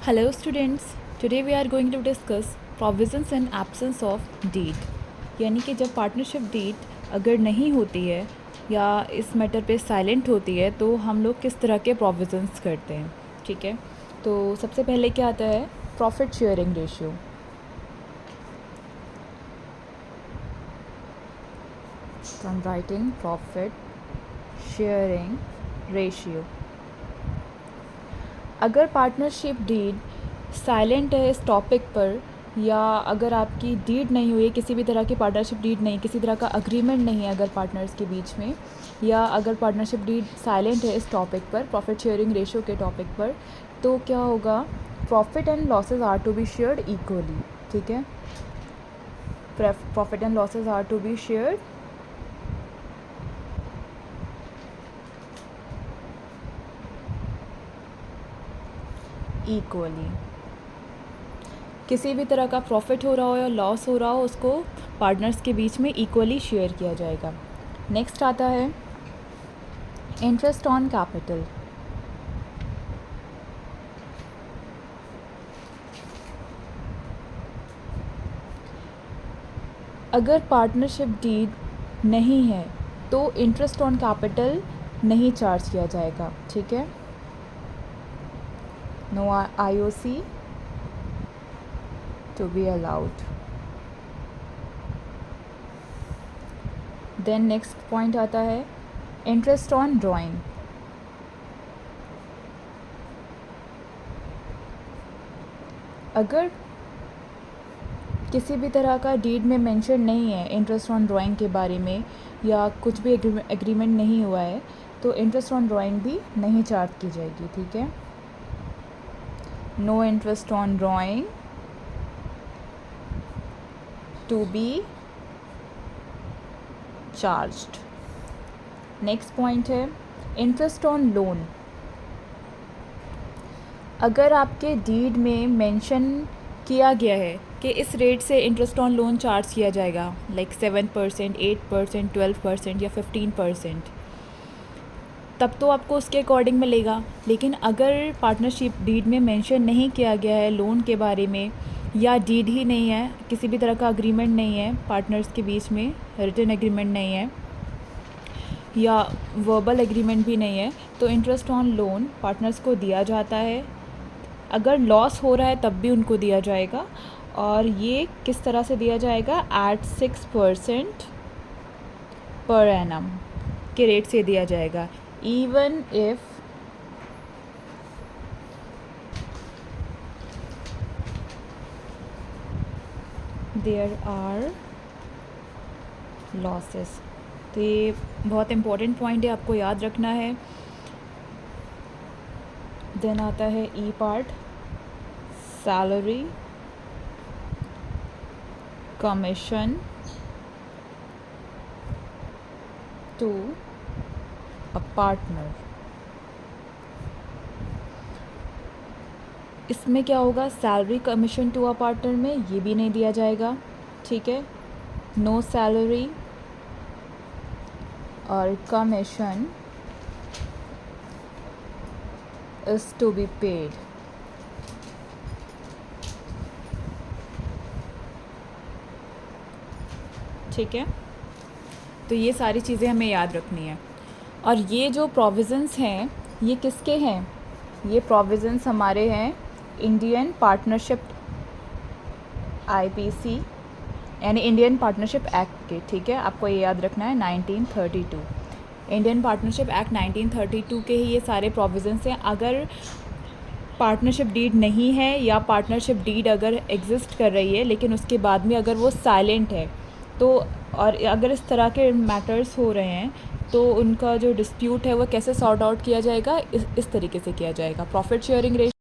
Hello students, today we are going to discuss provisions in absence of deed. यानी कि जब partnership deed अगर नहीं होती है या इस मैटर पे साइलेंट होती है तो हम लोग किस तरह के प्रोविज़न्स करते हैं. ठीक है, तो सबसे पहले क्या आता है, profit sharing ratio. So I'm writing profit sharing ratio. अगर पार्टनरशिप डीड साइलेंट है इस टॉपिक पर, या अगर आपकी डीड नहीं हुई, किसी भी तरह की पार्टनरशिप डीड नहीं, किसी तरह का अग्रीमेंट नहीं है अगर पार्टनर्स के बीच में, या अगर पार्टनरशिप डीड साइलेंट है इस टॉपिक पर, प्रॉफिट शेयरिंग रेशियो के टॉपिक पर, तो क्या होगा, profit and losses are to be shared equally. ठीक है, profit and losses are to be shared equally. किसी भी तरह का प्रॉफिट हो रहा हो या लॉस हो रहा हो, उसको पार्टनर्स के बीच में इक्वली शेयर किया जाएगा. नेक्स्ट आता है इंटरेस्ट ऑन कैपिटल. अगर पार्टनरशिप डीड नहीं है तो इंटरेस्ट ऑन कैपिटल नहीं चार्ज किया जाएगा. ठीक है, no IOC to be allowed. Then next point आता है interest on drawing. अगर किसी भी तरह का डीड में मेंशन नहीं है इंटरेस्ट ऑन ड्राइंग के बारे में, या कुछ भी एग्रीमेंट नहीं हुआ है, तो इंटरेस्ट ऑन ड्राइंग भी नहीं चार्ज की जाएगी. ठीक है, no interest on drawing to be charged. Next point है इंटरेस्ट ऑन लोन. अगर आपके डीड में मेंशन किया गया है कि इस रेट से इंटरेस्ट ऑन लोन चार्ज किया जाएगा, लाइक 7%, 8%, 12% या 15%, तब तो आपको उसके अकॉर्डिंग मिलेगा. लेकिन अगर पार्टनरशिप डीड में मेंशन नहीं किया गया है लोन के बारे में, या डीड ही नहीं है, किसी भी तरह का अग्रीमेंट नहीं है पार्टनर्स के बीच में, रिटन एग्रीमेंट नहीं है या वर्बल एग्रीमेंट भी नहीं है, तो इंटरेस्ट ऑन लोन पार्टनर्स को दिया जाता है. अगर लॉस हो रहा है तब भी उनको दिया जाएगा, और ये किस तरह से दिया जाएगा, एट 6% पर एनम के रेट से दिया जाएगा. Even if there are losses. तो ये बहुत इम्पोर्टेंट पॉइंट है, आपको याद रखना है. देन आता है E part, salary, commission to a partner. इसमें क्या होगा, salary commission to a partner में ये भी नहीं दिया जाएगा. ठीक है, नो सैलरी और commission is to be paid. ठीक है, तो ये सारी चीज़ें हमें याद रखनी है. और ये जो प्रोविज़न्स हैं ये किसके हैं, ये प्रोविज़न्स हमारे हैं इंडियन पार्टनरशिप IPC यानी इंडियन पार्टनरशिप एक्ट के. ठीक है, आपको ये याद रखना है, 1932 इंडियन पार्टनरशिप एक्ट 1932 के ही ये सारे प्रोविज़न्स हैं. अगर पार्टनरशिप डीड नहीं है, या पार्टनरशिप डीड अगर एग्जिस्ट कर रही है लेकिन उसके बाद में अगर वो साइलेंट है, तो और अगर इस तरह के मैटर्स हो रहे हैं, तो उनका जो डिस्प्यूट है वो कैसे सॉर्ट आउट किया जाएगा, इस तरीके से किया जाएगा. Profit sharing ratio